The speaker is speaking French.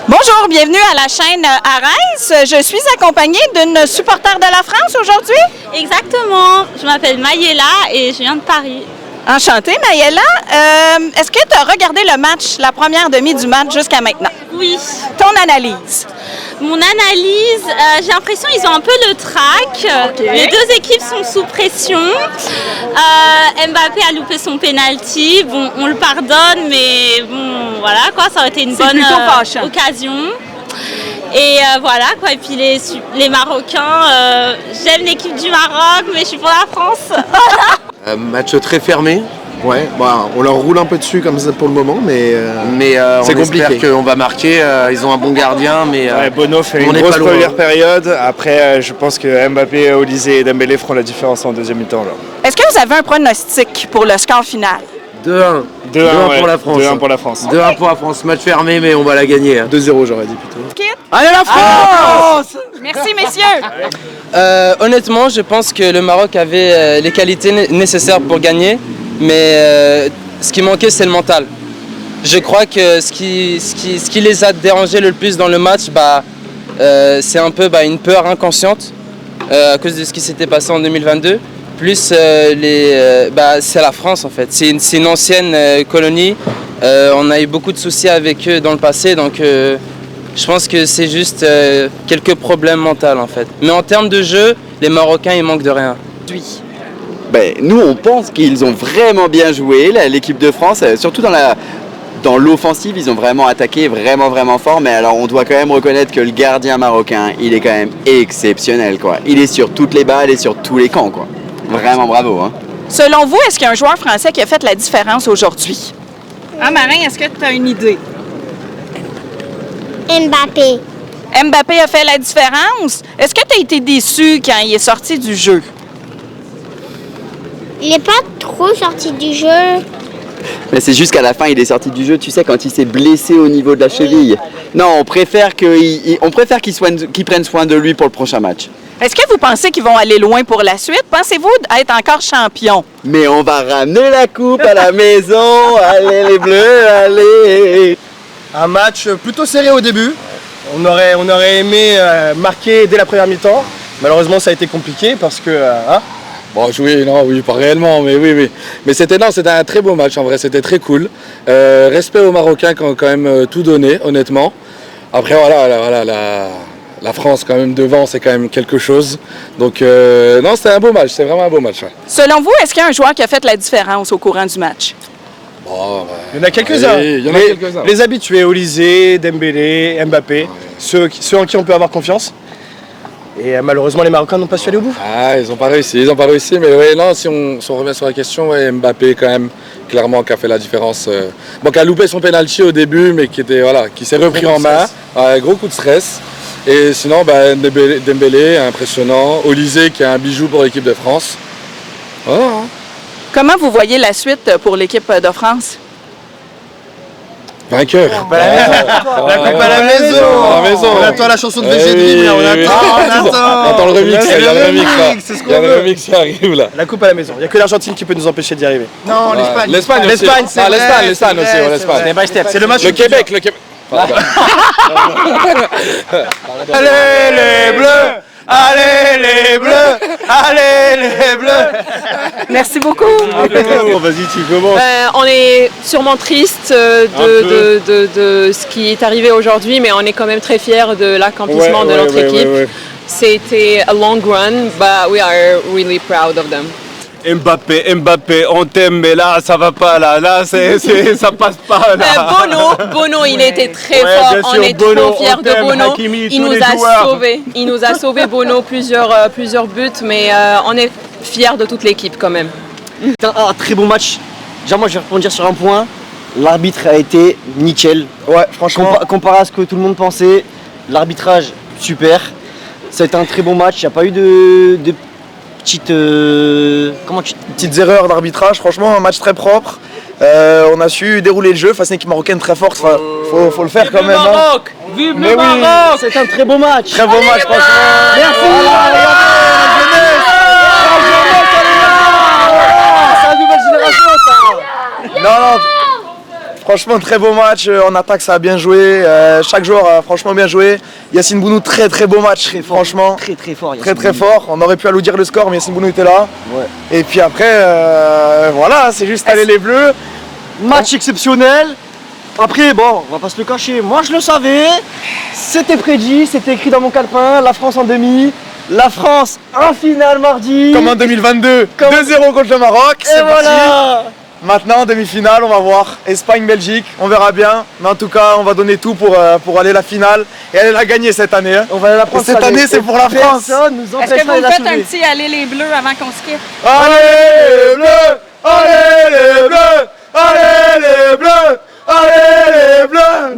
Bonjour, bienvenue à la chaîne Arès. Je suis accompagnée d'une supporter de la France aujourd'hui. Exactement. Je m'appelle Maïela et je viens de Paris. Enchantée, Maïela. Est-ce que tu as regardé le match, la première demi du match jusqu'à maintenant? Oui. Ton analyse? Mon analyse, j'ai l'impression qu'ils ont un peu le trac. Okay. Les deux équipes sont sous pression. Mbappé a loupé son penalty. Bon, on le pardonne, mais bon, voilà quoi, ça aurait été une bonne occasion. Et voilà quoi. Et puis les Marocains, j'aime l'équipe du Maroc, mais je suis pour la France. Match très fermé. Ouais, bah, on leur roule un peu dessus comme ça pour le moment, mais c'est on compliqué. espère qu'on va marquer. Ils ont un bon gardien, mais Bono fait une grosse première période. Après, je pense que Mbappé, Olise et Dembélé feront la différence en deuxième mi-temps. Est-ce que vous avez un pronostic pour le score final? 2-1. 2-1 pour la France. 2-1 pour la France. 2-1 pour la France. Match fermé, mais on va la gagner. 2-0, j'aurais dit plutôt. Allez la France! Merci messieurs! Honnêtement, je pense que le Maroc avait les qualités nécessaires pour gagner, mais ce qui manquait, c'est le mental. Je crois que ce qui les a dérangés le plus dans le match, c'est un peu une peur inconsciente à cause de ce qui s'était passé en 2022. Plus c'est la France en fait. C'est une ancienne colonie. On a eu beaucoup de soucis avec eux dans le passé, donc je pense que c'est juste quelques problèmes mentaux en fait. Mais en termes de jeu, les Marocains ils manquent de rien. Oui. Nous on pense qu'ils ont vraiment bien joué, l'équipe de France, surtout dans l'offensive, ils ont vraiment attaqué vraiment fort, mais alors on doit quand même reconnaître que le gardien marocain, il est quand même exceptionnel quoi. Il est sur toutes les balles et sur tous les camps quoi. Vraiment bravo hein. Selon vous, est-ce qu'il y a un joueur français qui a fait la différence aujourd'hui? Marin, est-ce que tu as une idée? Mbappé. Mbappé a fait la différence. Est-ce que tu as été déçu quand il est sorti du jeu? Il n'est pas trop sorti du jeu. Mais c'est juste qu'à la fin il est sorti du jeu, tu sais, quand il s'est blessé au niveau de la cheville. Non, on préfère qu'il prenne soin de lui pour le prochain match. Est-ce que vous pensez qu'ils vont aller loin pour la suite? Pensez-vous être encore champion? Mais on va ramener la coupe à la maison. Allez les Bleus, allez. Un match plutôt serré au début. On aurait aimé marquer dès la première mi-temps. Malheureusement, ça a été compliqué parce que... Oui, pas réellement, mais oui. Mais c'était un très beau match en vrai, c'était très cool. Respect aux Marocains qui ont quand même tout donné, honnêtement. Après, voilà, la France quand même devant, c'est quand même quelque chose. Donc c'était un beau match, c'est vraiment un beau match. Ouais. Selon vous, est-ce qu'il y a un joueur qui a fait la différence au courant du match? Il y en a quelques-uns. Les habitués, Olise, Dembélé, Mbappé, ceux en qui on peut avoir confiance. Et malheureusement, les Marocains n'ont pas su aller au bout. Ils n'ont pas réussi, mais si on revient sur la question, Mbappé quand même, clairement, qui a fait la différence. Qui a loupé son penalty au début, mais qui s'est repris en main. Gros coup de stress. Et sinon, Dembélé, impressionnant. Olise, qui est un bijou pour l'équipe de France. Voilà. Comment vous voyez la suite pour l'équipe de France? Vainqueur. La coupe à la maison. On attend la chanson de VG Dream, là. On attend le remix. Il y a le remix qui arrive là. La coupe à la maison. Il n'y a que l'Argentine qui peut nous empêcher d'y arriver. Non, l'Espagne. L'Espagne, c'est l'Espagne aussi. C'est le match. Le Québec. Allez les Bleus. Allez les Bleus. Allez les Bleus. Merci beaucoup. Vas-y, tu commences. On est sûrement triste de ce qui est arrivé aujourd'hui, mais on est quand même très fiers de l'accomplissement de notre équipe. C'était a long run, but we are really proud of them. Mbappé, on t'aime, mais là, ça va pas, là, ça passe pas, là. Bono, il était très fort, on est trop fiers de Bono. Hakimi, il nous a sauvé Bono plusieurs buts, mais on est fiers de toute l'équipe quand même. Un très bon match. Déjà, moi, je vais rebondir sur un point. L'arbitre a été nickel. Ouais, franchement. Comparé à ce que tout le monde pensait, l'arbitrage, super. C'était un très bon match. Il n'y a pas eu de petites erreurs d'arbitrage, franchement un match très propre. On a su dérouler le jeu face à une équipe marocaine très forte. Faut le faire quand même. Vive le Maroc. C'est un très beau match. Très beau match, franchement. Merci. C'est la nouvelle génération ça. Non, Franchement, très beau match. En attaque, ça a bien joué. Chaque joueur a franchement bien joué. Yacine Bounou, très très beau match. Très fort, franchement. très fort. Très fort. On aurait pu alourdir le score, mais Yacine Bounou était là. Ouais. Et puis après, voilà, c'est juste aller les Bleus. Match exceptionnel. Après, bon, on va pas se le cacher. Moi, je le savais. C'était prédit, c'était écrit dans mon calepin. La France en demi. La France en finale mardi. Comme en 2022. 2-0 contre le Maroc. Et voilà. Maintenant, demi-finale, on va voir Espagne-Belgique, on verra bien. Mais en tout cas, on va donner tout pour aller à la finale et aller la gagner cette année. Hein. On va aller la prendre. Cette année, c'est pour la France. Est-ce que vous faites un petit aller les Bleus avant qu'on se quitte? Allez les Bleus! Allez les Bleus! Allez les Bleus! Allez les Bleus!